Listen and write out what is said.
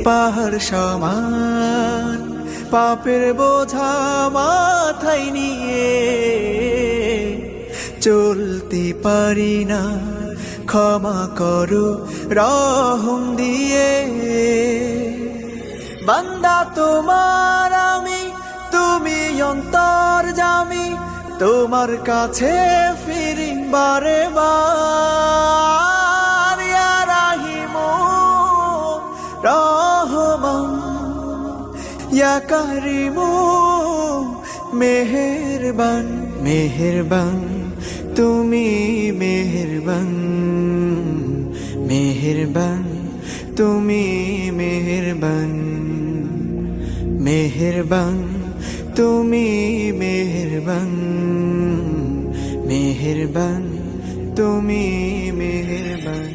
পাহাড় সমান পাপের বোঝা মাথায় নিয়ে চলতে পারি না, ক্ষমা করো রহম দিয়ে। বান্দা তোমার আমি, তুমি অন্তর্যামী, তোমার কাছে ফিরি বারে বার। ইয়া রাহিমু রহমান, ইয়া কারিমু মেহেরবান, মেহেরবান তুমি মেহেরবান, মেহেরবান তুমি মেহেরবান, মেহেরবান তুমি মেহেরবান, মেহেরবান তুমি মেহেরবান।